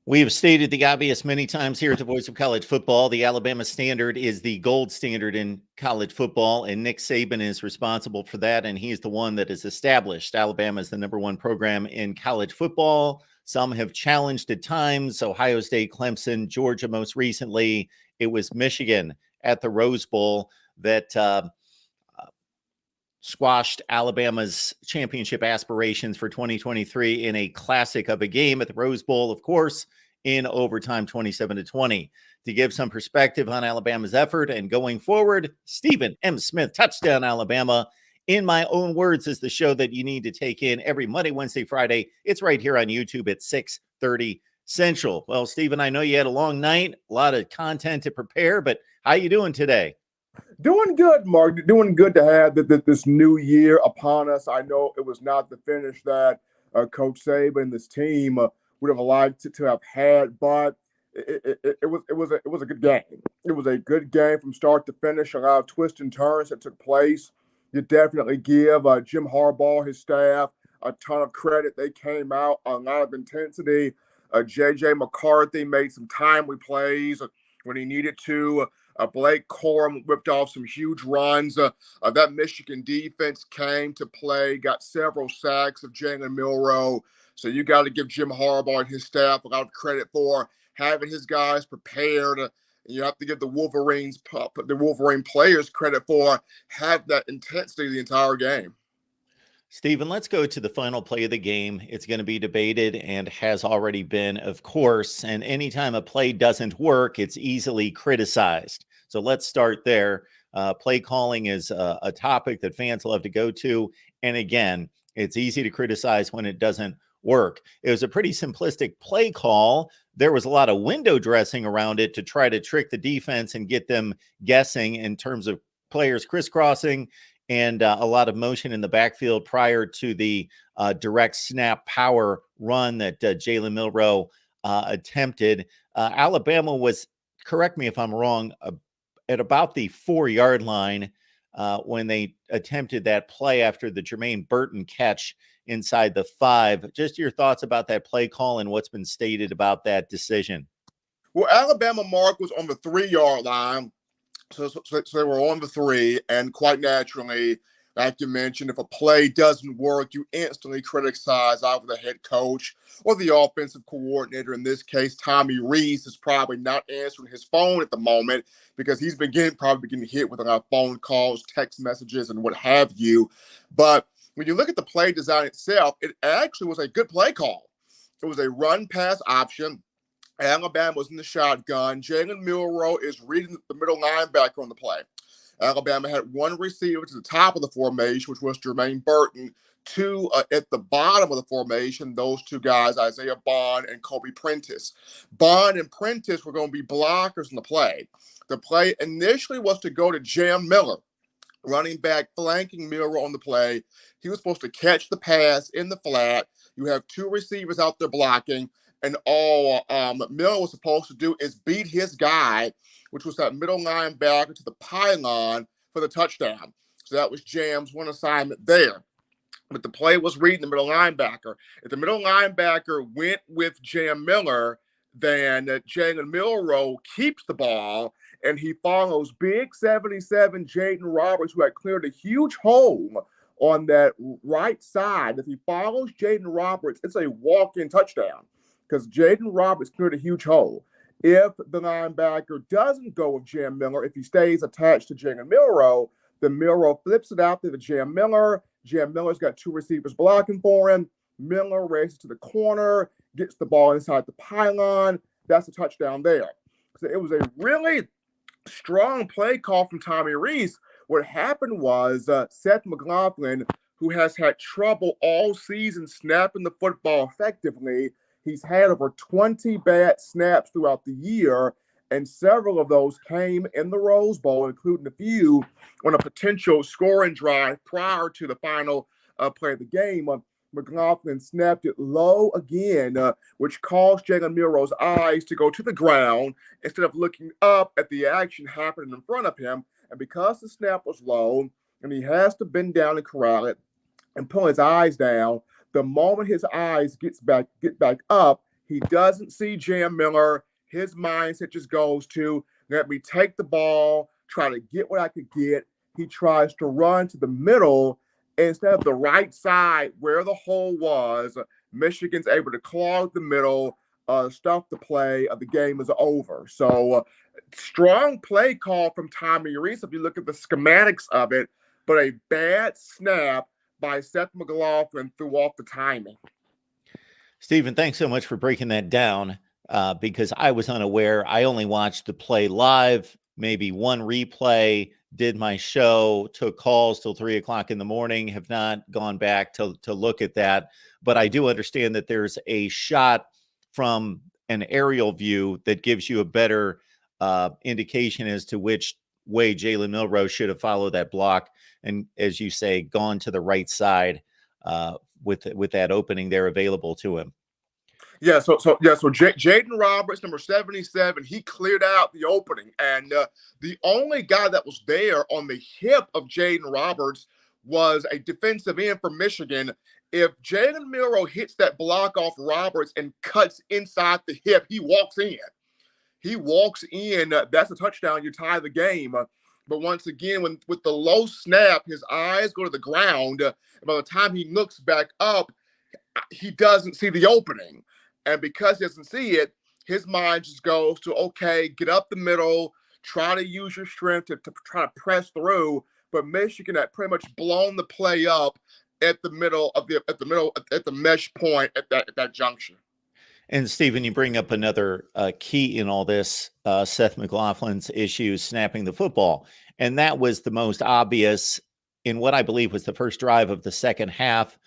We have stated the obvious many times here at the Voice of College Football. The Alabama standard is the gold standard in college football, and Nick Saban is responsible for that, and he's the one that has established Alabama as the number one program in college football. Some have challenged at times, Ohio State, Clemson, Georgia most recently. It was Michigan at the Rose Bowl that squashed Alabama's championship aspirations for 2023 in a classic of a game at the Rose Bowl, of course, in overtime 27-20. To give some perspective on Alabama's effort and going forward, Stephen M. Smith, Touchdown Alabama. In my own words, is the show that you need to take in every Monday, Wednesday, Friday. It's right here on YouTube at 6:30 Central. Well, Stephen, I know you had a long night, a lot of content to prepare, but how you doing today? Doing good, Mark. Doing good to have this new year upon us. I know it was not the finish that Coach Saban and this team would have liked to have had, but it was a good game. It was a good game from start to finish. A lot of twists and turns that took place. You definitely give Jim Harbaugh, his staff, a ton of credit. They came out a lot of intensity. J.J. McCarthy made some timely plays when he needed to. Blake Corum whipped off some huge runs. That Michigan defense came to play, got several sacks of Jalen Milroe. So you got to give Jim Harbaugh and his staff a lot of credit for having his guys prepared. You have to give the Wolverine players credit for having that intensity the entire game. Stephen, let's go to the final play of the game. It's going to be debated and has already been, of course. And anytime a play doesn't work, it's easily criticized. So let's start there. Play calling is a topic that fans love to go to. And again, it's easy to criticize when it doesn't work. It was a pretty simplistic play call. There was a lot of window dressing around it to try to trick the defense and get them guessing in terms of players crisscrossing and a lot of motion in the backfield prior to the direct snap power run that Jalen Milroe attempted. Alabama was, correct me if I'm wrong, at about the 4-yard line when they attempted that play after the Jermaine Burton catch inside the 5. Just your thoughts about that play call and what's been stated about that decision. Well, Alabama, Mark, was on the 3-yard line. So they were on the 3, and quite naturally, like you mentioned, if a play doesn't work, you instantly criticize either the head coach or the offensive coordinator. In this case, Tommy Rees is probably not answering his phone at the moment because he's probably getting hit with a lot of phone calls, text messages, and what have you. But when you look at the play design itself, it actually was a good play call. It was a run-pass option. Alabama was in the shotgun. Jalen Milroe is reading the middle linebacker on the play. Alabama had one receiver to the top of the formation, which was Jermaine Burton. 2 at the bottom of the formation, those 2 guys, Isaiah Bond and Kobe Prentice. Bond and Prentice were going to be blockers in the play. The play initially was to go to Jam Miller, running back flanking Milroe on the play. He was supposed to catch the pass in the flat. You have 2 receivers out there blocking. And all Miller was supposed to do is beat his guy, which was that middle linebacker, to the pylon for the touchdown. So that was Jam's one assignment there. But the play was reading the middle linebacker. If the middle linebacker went with Jam Miller, then Jalen Milroe keeps the ball, and he follows big 77 Jaden Roberts, who had cleared a huge hole on that right side. If he follows Jaden Roberts, it's a walk-in touchdown, because Jaden Roberts cleared a huge hole. If the linebacker doesn't go with Jam Miller, if he stays attached to Jalen Milroe, then Milroe flips it out to Jam Miller. Jam Miller's got 2 receivers blocking for him. Miller races to the corner, gets the ball inside the pylon. That's a touchdown there. So it was a really strong play call from Tommy Rees. What happened was Seth McLaughlin, who has had trouble all season snapping the football effectively, he's had over 20 bad snaps throughout the year, and several of those came in the Rose Bowl, including a few on a potential scoring drive prior to the final play of the game. McLaughlin snapped it low again, which caused Jalen Milroe's eyes to go to the ground instead of looking up at the action happening in front of him. And because the snap was low and he has to bend down and corral it and pull his eyes down, the moment his eyes get back up, He doesn't see Jam Miller. His mindset just goes to, let me take the ball, try to get what I could get. He tries to run to the middle instead of the right side where the hole was. Michigan's able to clog the middle, stuff the play. The game is over. So strong play call from Tommy Reese if you look at the schematics of it, but a bad snap by Seth McLaughlin threw off the timing. Stephen, thanks so much for breaking that down because I was unaware. I only watched the play live, maybe one replay, did my show, took calls till 3 o'clock in the morning, have not gone back to look at that. But I do understand that there's a shot from an aerial view that gives you a better indication as to which way Jalen Milroe should have followed that block. And as you say, gone to the right side with that opening there available to him. So Jaden Roberts, number 77, he cleared out the opening. And the only guy that was there on the hip of Jaden Roberts was a defensive end from Michigan. If Jalen Milroe hits that block off Roberts and cuts inside the hip, he walks in. That's a touchdown. You tie the game. But once again, with the low snap, his eyes go to the ground. And by the time he looks back up, he doesn't see the opening. And because he doesn't see it, his mind just goes to, okay, get up the middle, try to use your strength to try to press through. But Michigan had pretty much blown the play up at the mesh point at that juncture. And Stephen, you bring up another key in all this, Seth McLaughlin's issues snapping the football. And that was the most obvious in what I believe was the first drive of the second half,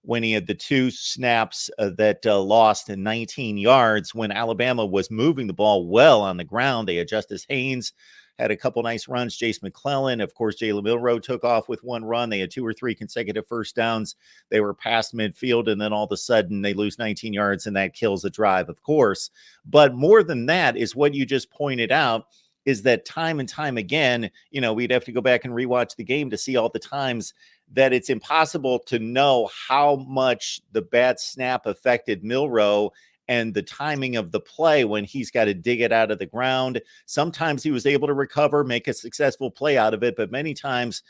when he had the two snaps that lost in 19 yards when Alabama was moving the ball well on the ground. They had Justice Haynes, had a couple nice runs. Jace McClellan, of course, Jalen Milroe took off with one run. They had 2 or 3 consecutive first downs. They were past midfield, and then all of a sudden they lose 19 yards, and that kills the drive, of course. But more than that is what you just pointed out, is that time and time again, we'd have to go back and rewatch the game to see all the times that it's impossible to know how much the bad snap affected Milroe and the timing of the play when he's got to dig it out of the ground. Sometimes he was able to recover, make a successful play out of it, but many times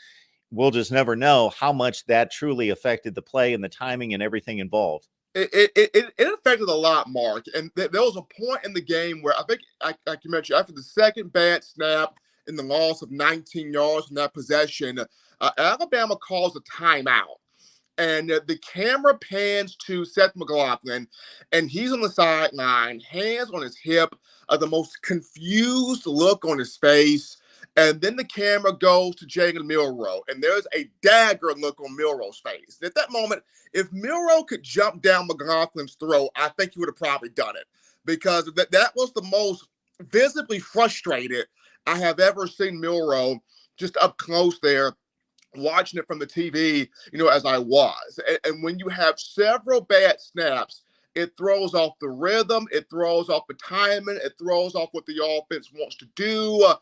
we'll just never know how much that truly affected the play and the timing and everything involved. It affected a lot, Mark. And there was a point in the game where I think, like you mentioned, after the second bad snap in the loss of 19 yards in that possession, Alabama calls a timeout. And the camera pans to Seth McLaughlin, and he's on the sideline, hands on his hip, the most confused look on his face. And then the camera goes to Jalen Milroe, and there's a dagger look on Milroe's face. At that moment, if Milroe could jump down McLaughlin's throat, I think he would have probably done it, because that was the most visibly frustrated I have ever seen Milroe just up close there, watching it from the TV, as I was. And when you have several bad snaps, it throws off the rhythm, it throws off the timing, it throws off what the offense wants to do.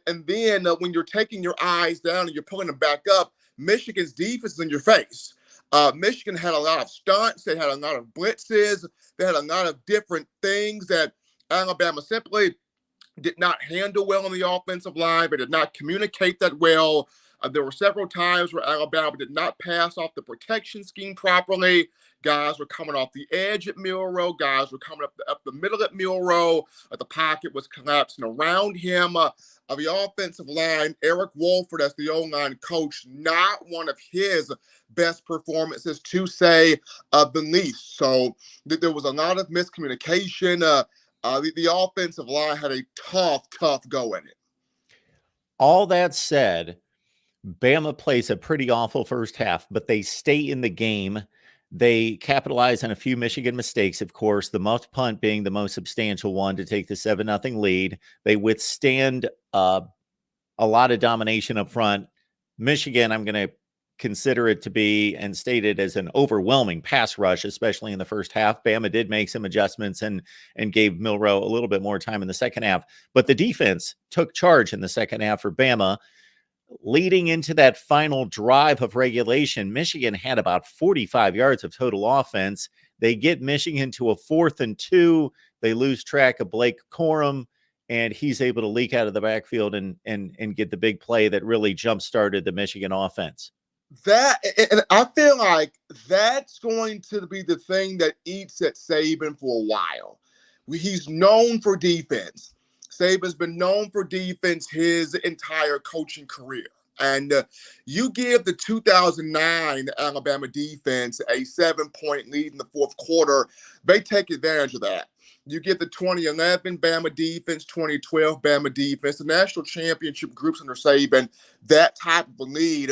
And then when you're taking your eyes down and you're pulling them back up, Michigan's defense is in your face. Michigan had a lot of stunts, they had a lot of blitzes, they had a lot of different things that Alabama simply did not handle well on the offensive line. They did not communicate that well. There were several times where Alabama did not pass off the protection scheme properly. Guys were coming off the edge at Milroe. Guys were coming up the middle at Milroe. The pocket was collapsing around him. The offensive line, Eric Wolford, as the O-line coach, not one of his best performances, to say the least. So there was a lot of miscommunication. The offensive line had a tough go in it. All that said, Bama plays a pretty awful first half, but they stay in the game. They capitalize on a few Michigan mistakes, of course, the muff punt being the most substantial one to take the 7-0 lead. They withstand a lot of domination up front. Michigan, I'm going to consider it to be and state it as an overwhelming pass rush, especially in the first half. Bama did make some adjustments and gave Milroe a little bit more time in the second half. But the defense took charge in the second half for Bama. Leading into that final drive of regulation, Michigan had about 45 yards of total offense. They get Michigan to a 4th and 2. They lose track of Blake Corum, and he's able to leak out of the backfield and get the big play that really jump-started the Michigan offense. And I feel like that's going to be the thing that eats at Saban for a while. He's known for defense. Saban's been known for defense his entire coaching career. And you give the 2009 Alabama defense a 7-point lead in the fourth quarter, they take advantage of that. You get the 2011 Bama defense, 2012 Bama defense, the national championship groups under Saban, that type of a lead,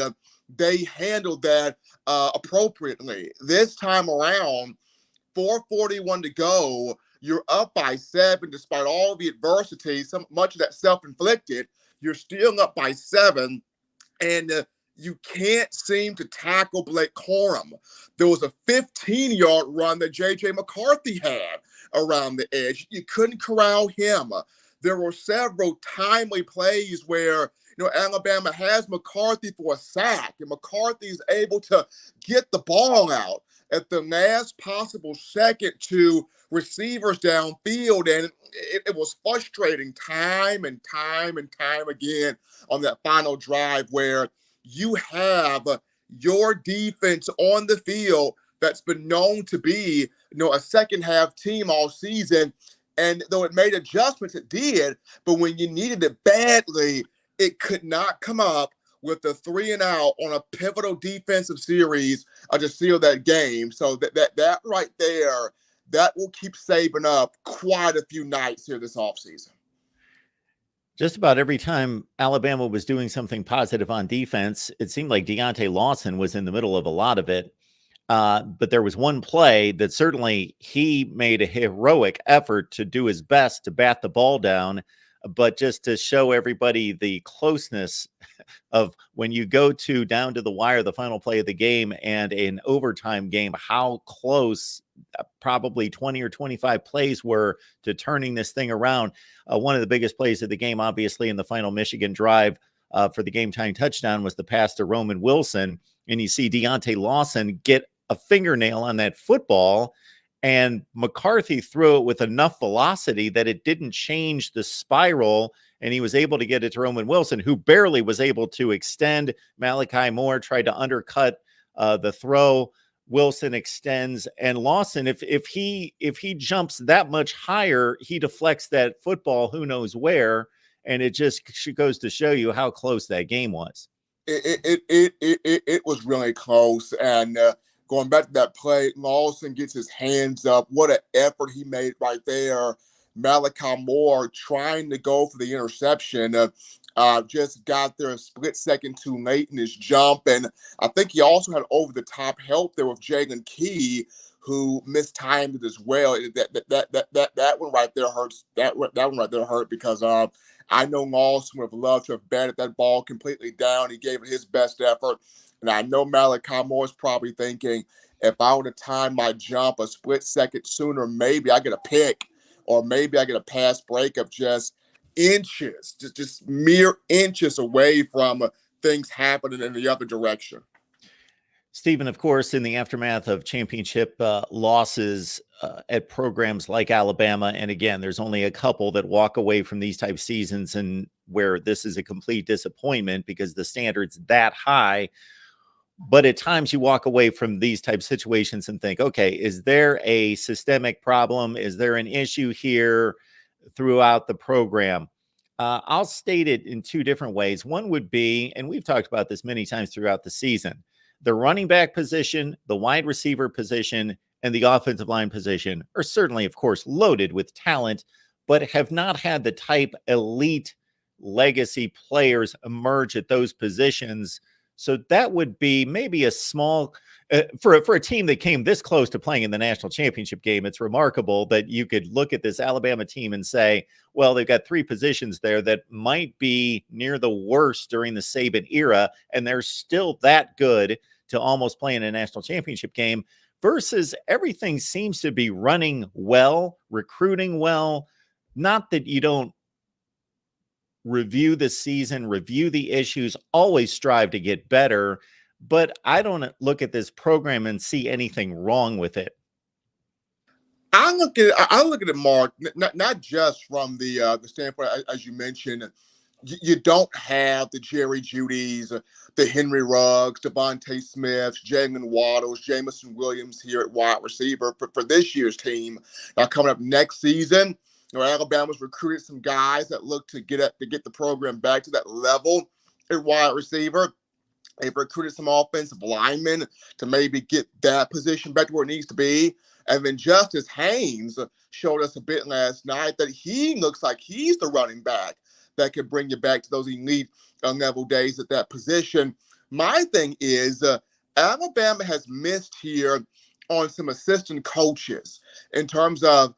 they handled that appropriately. This time around, 4:41 to go, you're up by 7 despite all the adversity, much of that self-inflicted. You're still up by 7, and you can't seem to tackle Blake Corum. There was a 15-yard run that J.J. McCarthy had around the edge. You couldn't corral him. There were several timely plays where Alabama has McCarthy for a sack, and McCarthy is able to get the ball out at the last possible second to receivers downfield, and it was frustrating time and time and time again on that final drive where you have your defense on the field that's been known to be, a second half team all season. And though it made adjustments, it did. But when you needed it badly, it could not come up with the 3-and-out on a pivotal defensive series to seal that game. So that right there, that will keep Saban up quite a few nights here this offseason. Just about every time Alabama was doing something positive on defense, it seemed like Deontay Lawson was in the middle of a lot of it. But there was one play that certainly he made a heroic effort to do his best to bat the ball down, but just to show everybody the closeness of when you go down to the wire, the final play of the game and an overtime game, how close probably 20 or 25 plays were to turning this thing around. One of the biggest plays of the game, obviously, in the final Michigan drive for the game-tying touchdown was the pass to Roman Wilson. And you see Deontay Lawson get a fingernail on that football, and McCarthy threw it with enough velocity that it didn't change the spiral, and he was able to get it to Roman Wilson, who barely was able to extend. Malachi Moore tried to undercut the throw. Wilson extends, and Lawson, if he jumps that much higher, he deflects that football who knows where, and it just goes to show you how close that game was. It was really close, and going back to that play, Lawson gets his hands up. What an effort he made right there. Malachi Moore trying to go for the interception, just got there a split second too late in his jump. And I think he also had over-the-top help there with Jalen Key, who mistimed it as well. That one right there hurts. That one right there hurt because I know Lawson would have loved to have batted that ball completely down. He gave it his best effort. And I know Malachi Moore is probably thinking, if I would have timed my jump a split second sooner, maybe I get a pick, or maybe I get a pass breakup just inches, just mere inches away from things happening in the other direction. Stephen, of course, in the aftermath of championship losses at programs like Alabama, and again, there's only a couple that walk away from these type seasons and where this is a complete disappointment because the standard's that high. But at times you walk away from these type situations and think, okay, is there a systemic problem? Is there an issue here throughout the program? I'll state it in two different ways. One would be, and we've talked about this many times throughout the season, the running back position, the wide receiver position, and the offensive line position are certainly, of course, loaded with talent, but have not had the type elite legacy players emerge at those positions. So that would be maybe a small, for a team that came this close to playing in the national championship game, it's remarkable that you could look at this Alabama team and say, well, they've got three positions there that might be near the worst during the Saban era, and they're still that good to almost play in a national championship game, versus everything seems to be running well, recruiting well. Not that you don't review the season, review the issues, always strive to get better. But I don't look at this program and see anything wrong with it. I look at it, Mark, not just from the standpoint as you mentioned. You don't have the Jerry Judys, the Henry Ruggs, Devontae Smiths, Jalen Waddles, Jamison Williams here at wide receiver for this year's team. Now coming up next season, Alabama's recruited some guys that look to get the program back to that level at wide receiver. They've recruited some offensive linemen to maybe get that position back to where it needs to be. And then Justice Haynes showed us a bit last night that he looks like he's the running back that could bring you back to those elite level days at that position. My thing is Alabama has missed here on some assistant coaches in terms of,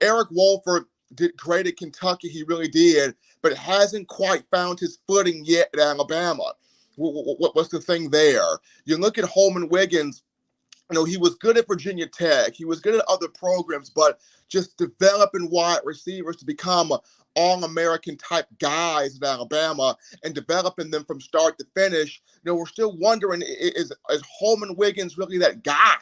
Eric Wolford did great at Kentucky. He really did, but hasn't quite found his footing yet at Alabama. What's the thing there? You look at Holman Wiggins. He was good at Virginia Tech. He was good at other programs, but just developing wide receivers to become all-American type guys at Alabama and developing them from start to finish. We're still wondering, is Holman Wiggins really that guy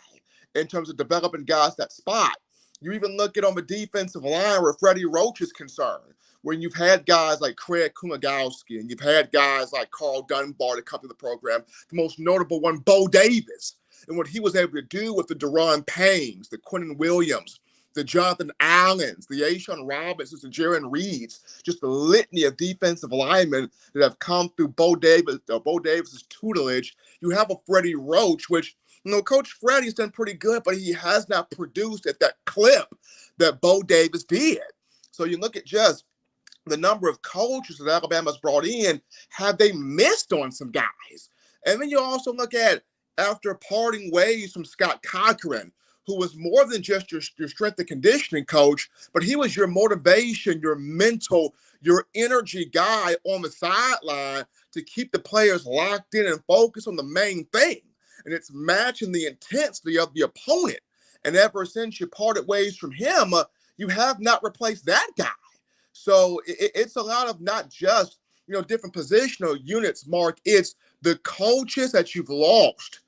in terms of developing guys that spot? You even look at on the defensive line where Freddie Roach is concerned, when you've had guys like Craig Kulagowski and you've had guys like Carl Dunbar to come to the program, the most notable one, Bo Davis, and what he was able to do with the Deron Paynes, the Quinnen Williams, the Jonathan Allens, the Ashawn Robinsons, the Jaron Reeds, just the litany of defensive linemen that have come through Bo Davis's tutelage. You have a Freddie Roach, which, Coach Freddie's done pretty good, but he has not produced at that clip that Bo Davis did. So you look at just the number of coaches that Alabama's brought in, have they missed on some guys? And then you also look at, after parting ways from Scott Cochran, who was more than just your strength and conditioning coach, but he was your motivation, your mental, your energy guy on the sideline to keep the players locked in and focused on the main thing. And it's matching the intensity of the opponent. And ever since you parted ways from him, you have not replaced that guy. So it's a lot of not just, different positional units, Mark. It's the coaches that you've lost.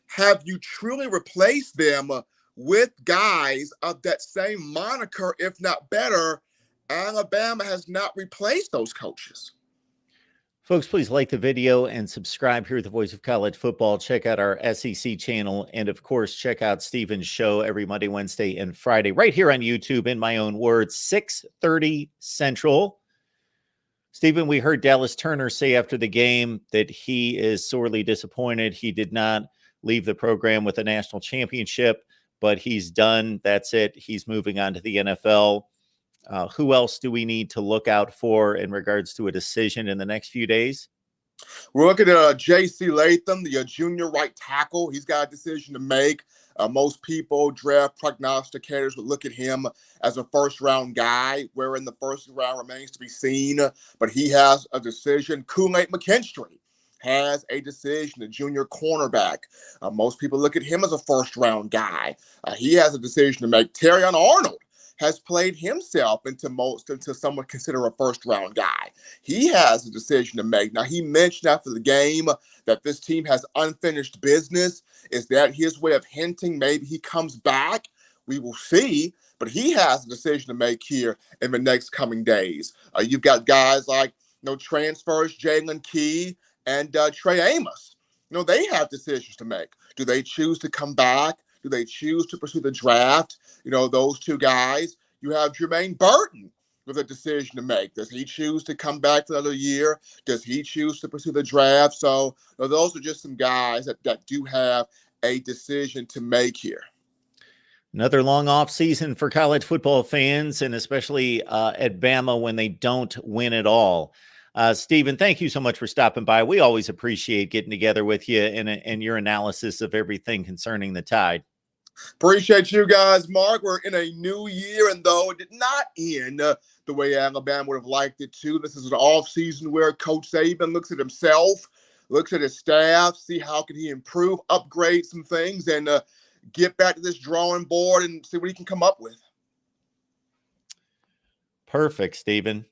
Have you truly replaced them with guys of that same moniker, if not better? Alabama has not replaced those coaches. Folks, please like the video and subscribe here at the Voice of College Football. Check out our SEC channel. And, of course, check out Steven's show every Monday, Wednesday, and Friday right here on YouTube, in my own words, 6:30 Central. Steven, we heard Dallas Turner say after the game that he is sorely disappointed. He did not leave the program with a national championship, but he's done. That's it. He's moving on to the NFL. Who else do we need to look out for in regards to a decision in the next few days? We're looking at J.C. Latham, the junior right tackle. He's got a decision to make. Most people, draft prognosticators, would look at him as a first-round guy, wherein the first round remains to be seen. But he has a decision. Kool-Aid McKinstry has a decision, a junior cornerback. Most people look at him as a first-round guy. He has a decision to make. Terrion Arnold has played himself into some would consider a first-round guy. He has a decision to make. Now, he mentioned after the game that this team has unfinished business. Is that his way of hinting maybe he comes back? We will see. But he has a decision to make here in the next coming days. You've got guys like transfers, Jalen Key and Trey Amos. They have decisions to make. Do they choose to come back? Do they choose to pursue the draft? Those two guys. You have Jermaine Burton with a decision to make. Does he choose to come back for another year? Does he choose to pursue the draft? So those are just some guys that do have a decision to make here. Another long off season for college football fans, and especially at Bama when they don't win at all. Steven, thank you so much for stopping by. We always appreciate getting together with you and your analysis of everything concerning the Tide. Appreciate you guys, Mark. We're in a new year, and though it did not end the way Alabama would have liked it to, this is an off season where Coach Saban looks at himself, looks at his staff, see how can he improve, upgrade some things, and get back to this drawing board and see what he can come up with. Perfect, Steven.